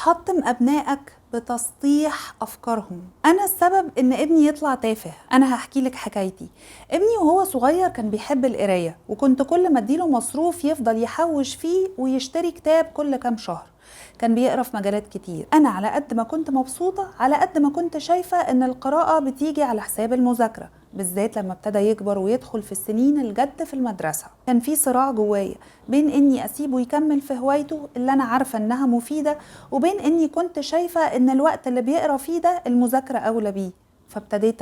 حطم أبنائك بتسطيح أفكارهم. أنا السبب إن ابني يطلع تافه. أنا هحكي لك حكايتي. ابني وهو صغير كان بيحب القراية، وكنت كل ما اديله مصروف يفضل يحوش فيه ويشتري كتاب كل كام شهر. كان بيقرأ في مجالات كتير. أنا على قد ما كنت مبسوطة على قد ما كنت شايفة إن القراءة بتيجي على حساب المذاكرة، بالذات لما ابتدى يكبر ويدخل في السنين الجد في المدرسة. كان في صراع جوايا بين إني أسيبه يكمل في هوايته اللي أنا عارفة إنها مفيدة، وبين إني كنت شايفة إن الوقت اللي بيقرأ فيه ده المذاكرة أولى بيه. فابتديت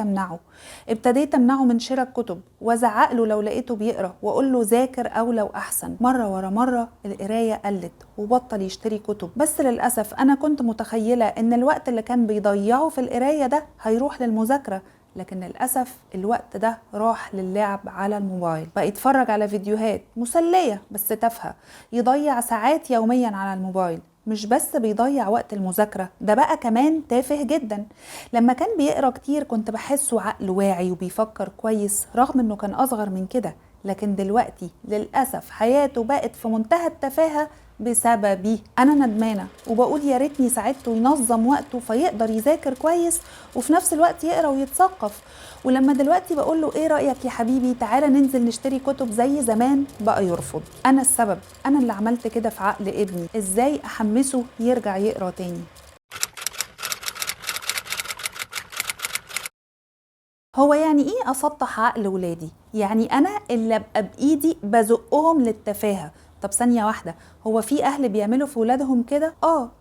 امنعه من شراء الكتب، وازعق له لو لقيته بيقرا، واقول له ذاكر اولى واحسن. مره ورا مره القرايه قلت وبطل يشتري كتب. بس للاسف انا كنت متخيله ان الوقت اللي كان بيضيعه في القرايه ده هيروح للمذاكره، لكن للأسف الوقت ده راح للعب على الموبايل. بقى يتفرج على فيديوهات مسلية بس تافهة، يضيع ساعات يوميا على الموبايل. مش بس بيضيع وقت المذاكرة، ده بقى كمان تافه جدا. لما كان بيقرأ كتير كنت بحسه عقل واعي وبيفكر كويس رغم انه كان أصغر من كده، لكن دلوقتي للأسف حياته بقت في منتهى التفاهة بسببي. انا ندمانه وبقول يا ريتني ساعدته ينظم وقته فيقدر يذاكر كويس وفي نفس الوقت يقرا ويتثقف. ولما دلوقتي بقول له ايه رايك يا حبيبي تعالى ننزل نشتري كتب زي زمان، بقى يرفض. انا السبب، انا اللي عملت كده في عقل ابني. ازاي احمسه يرجع يقرا تاني؟ هو يعني ايه اسطح عقل ولادي؟ يعني انا اللي ابقى بايدي بزقهم للتفاهه. طب ثانيه واحده، هو في اهل بيعملوا في ولادهم كده؟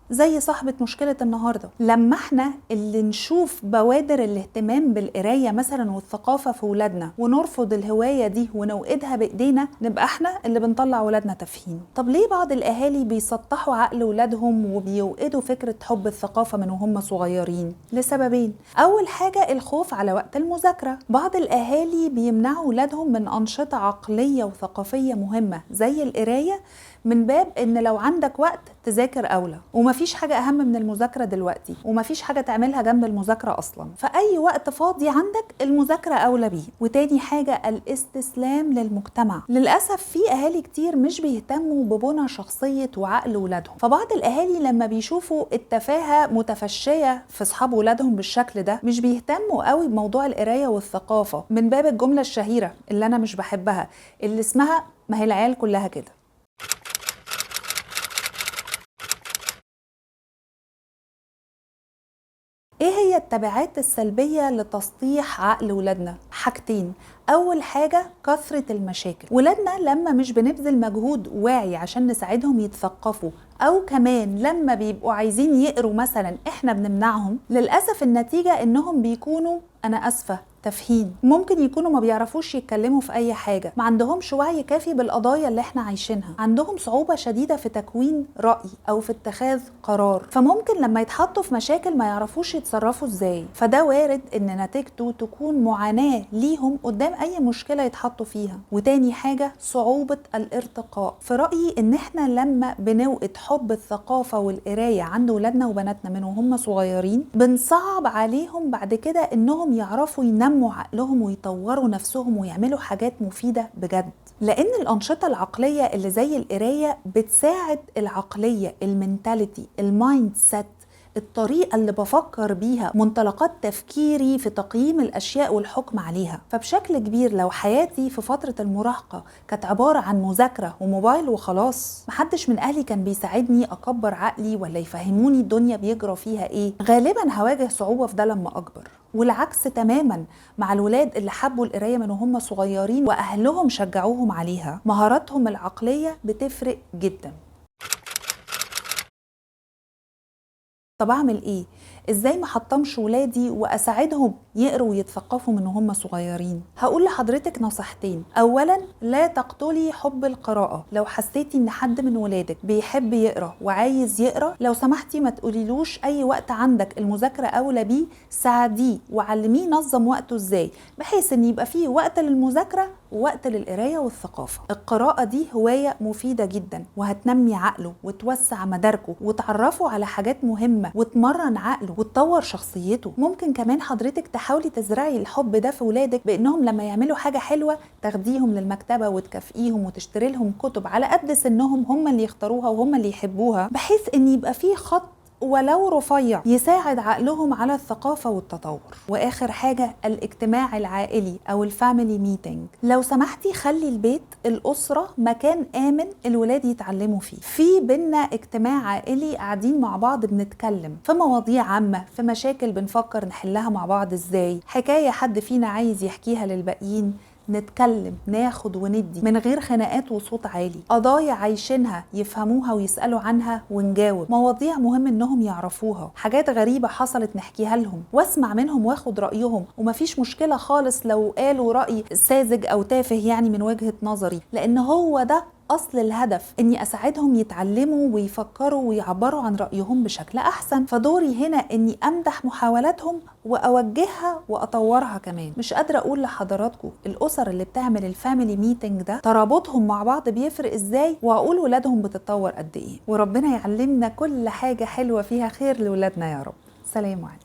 زي صاحبه مشكله النهارده. لما احنا اللي نشوف بوادر الاهتمام بالقرايه مثلا والثقافه في ولادنا ونرفض الهوايه دي ونوقدها بايدينا، نبقى احنا اللي بنطلع ولادنا تافهين. طب ليه بعض الاهالي بيسطحوا عقل ولادهم وبيوقدوا فكره حب الثقافه من وهم صغيرين؟ لسببين. اول حاجه الخوف على وقت المذاكره. بعض الاهالي بيمنعوا ولادهم من انشطه عقليه وثقافيه مهمه زي القرايه من باب ان لو عندك وقت تذاكر اولى، ومفيش حاجه اهم من المذاكره دلوقتي، ومفيش حاجه تعملها جنب المذاكره اصلا، فاي وقت فاضي عندك المذاكره اولى بيه. وتاني حاجه الاستسلام للمجتمع. للاسف في اهالي كتير مش بيهتموا ببنى شخصيه وعقل ولادهم، فبعض الاهالي لما بيشوفوا التفاهه متفشيه في اصحاب ولادهم بالشكل ده مش بيهتموا قوي بموضوع القرايه والثقافه، من باب الجمله الشهيره اللي انا مش بحبها اللي اسمها ما هي العيال كلها كده. ايه هي التبعات السلبية لتسطيح عقل ولادنا؟ حاجتين. اول حاجة كثرة المشاكل. ولادنا لما مش بنبذل مجهود واعي عشان نساعدهم يتثقفوا، او كمان لما بيبقوا عايزين يقروا مثلا احنا بنمنعهم، للأسف النتيجة انهم بيكونوا، انا اسفة، تافهين. ممكن يكونوا ما بيعرفوش يتكلموا في اي حاجة، ما عندهمش وعي كافي بالقضايا اللي احنا عايشينها، عندهم صعوبة شديدة في تكوين رأي او في اتخاذ قرار، فممكن لما يتحطوا في مشاكل ما يعرفوش يتصرفوا ازاي. فده وارد ان نتيجته تكون معاناة ليهم قدام اي مشكلة يتحطوا فيها. وتاني حاجة صعوبة الارتقاء. في رأيي ان احنا لما بنوقد حب الثقافة والقراية عند ولادنا وبناتنا من وهم صغيرين، بنصعب عليهم بعد كده انهم يعرفوا ينموا عقلهم ويطوروا نفسهم ويعملوا حاجات مفيدة بجد. لأن الأنشطة العقلية اللي زي القراية بتساعد العقلية، المنتاليتي، المايند سيت، الطريقة اللي بفكر بيها، منطلقات تفكيري في تقييم الأشياء والحكم عليها. فبشكل كبير لو حياتي في فترة المراهقة كانت عبارة عن مذاكرة وموبايل وخلاص، محدش من أهلي كان بيساعدني أكبر عقلي ولا يفهموني الدنيا بيجرى فيها إيه، غالبا هواجه صعوبة في ده لما أكبر. والعكس تماما مع الولاد اللي حبوا القراية من وهم صغيرين وأهلهم شجعوهم عليها، مهاراتهم العقلية بتفرق جدا. طب اعمل ايه؟ ازاي ما حطمش ولادي واساعدهم يقروا ويتثقفوا من وهم صغيرين؟ هقول لحضرتك نصيحتين. اولا، لا تقتلي حب القراءة. لو حسيتي ان حد من ولادك بيحب يقرا وعايز يقرا، لو سمحتي ما تقوليلوش اي وقت عندك المذاكرة اولى بيه، ساعديه وعلميه ينظم وقته ازاي، بحيث ان يبقى فيه وقت للمذاكرة ووقت للقراية والثقافة. القراءة دي هواية مفيدة جدا وهتنمي عقله وتوسع مداركه وتعرفه على حاجات مهمة وتمرن عقله وتطور شخصيته. ممكن كمان حضرتك تحاولي تزرعي الحب ده في ولادك بانهم لما يعملوا حاجة حلوة تاخديهم للمكتبة وتكافئيهم وتشتري لهم كتب على قد سنهم، هم اللي يختاروها وهم اللي يحبوها، بحيث ان يبقى فيه خط ولو رفيع يساعد عقلهم على الثقافة والتطور. وآخر حاجة الاجتماع العائلي أو الفاميلي ميتينج. لو سمحتي خلي البيت الأسرة مكان آمن الولاد يتعلموا فيه، في بينا اجتماع عائلي قاعدين مع بعض بنتكلم في مواضيع عامة، في مشاكل بنفكر نحلها مع بعض ازاي، حكاية حد فينا عايز يحكيها للباقيين، نتكلم ناخد وندي من غير خناقات وصوت عالي، قضايا عايشينها يفهموها ويسألوا عنها ونجاوب، مواضيع مهم انهم يعرفوها، حاجات غريبة حصلت نحكيها لهم واسمع منهم واخد رأيهم، ومفيش مشكلة خالص لو قالوا رأي ساذج او تافه يعني من وجهة نظري، لان هو ده أصل الهدف، إني أساعدهم يتعلموا ويفكروا ويعبروا عن رأيهم بشكل أحسن. فدوري هنا إني أمدح محاولاتهم وأوجهها وأطورها كمان. مش قادرة أقول لحضراتكم الأسر اللي بتعمل الفاميلي ميتنج ده ترابطهم مع بعض بيفرق إزاي، وأقول ولادهم بتتطور قد إيه. وربنا يعلمنا كل حاجة حلوة فيها خير لولادنا يا رب. سلام عليكم.